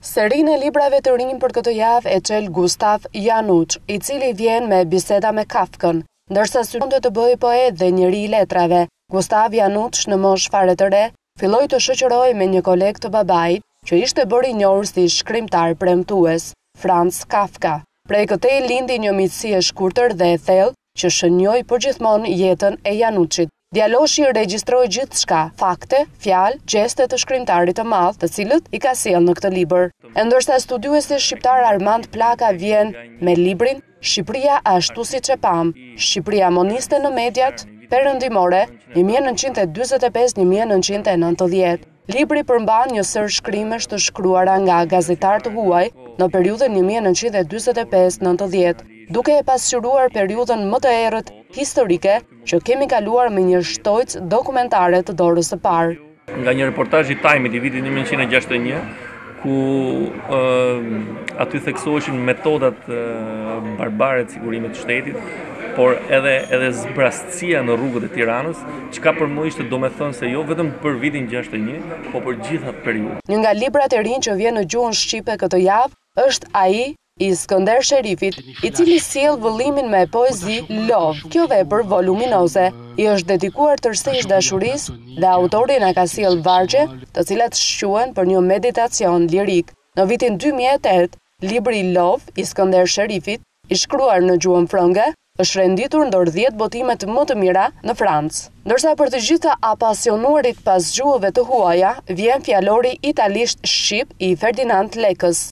Serinë e librave të rinj për këtë javë e çel Gustav Januç, i cili vjen me Biseda me Kafkën, ndërsa synonte të bëhej poet dhe njeri i letrave. Gustav Januç, në moshë fare të re, filloi të shoqërohej me një koleg të babait, që ishte bërë i njohur si shkrimtar premtues, Franz Kafka. Prej këtej lindi një miqësi e shkurtër dhe e thellë që shënjoi përgjithmonë jetën e Januçit. Djaloshi regjistroi gjithçka, fakte, fjalë, gjeste të shkrimtarit të madh, të cilët i ka sjellë në këtë libër. Ndërsa studiuesi shqiptar Armand Plaka vjen me librin Shqipëria ashtu siç e pam, Shqipëria moniste në mediat perëndimore 1945-1990. Libri përmban një sër shkrimesh të shkruara nga gazetar të huaj në periudhën 1945-90, duke e pasqyruar periudhën më të errët historike që kemi kaluar me një shtojcë dokumentare të dorës së parë. Nga një reportazh i Time-it i vitit 1961, ku aty theksoheshin metodat barbare të sigurimit të shtetit, por edhe zbrastësia në rrugët e Tiranës, çka për mua ishte domethënëse jo vetëm për vitin 61, po për gjithë atë periudhë. Një nga librat e rinj që vjen në gjuhën shqipe këtë javë është ai i Skënder Sherifit, i cili sjell vëllimin me poezi Love. Kjo vepër voluminoze i është dedikuar tërësisht dashurisë dhe autori na ka sjell vargje, të cilat shquhen për një meditacion lirik. Në vitin 2008, libri Love i Skënder Sherifit, i shkruar në gjuhën frënge, është renditur ndër 10 botimet më të mira në Francë. Ndërsa për të gjitha apasionuarit pas gjuhëve të huaja, vjen fjalori italisht shqip i Ferdinand Lekës.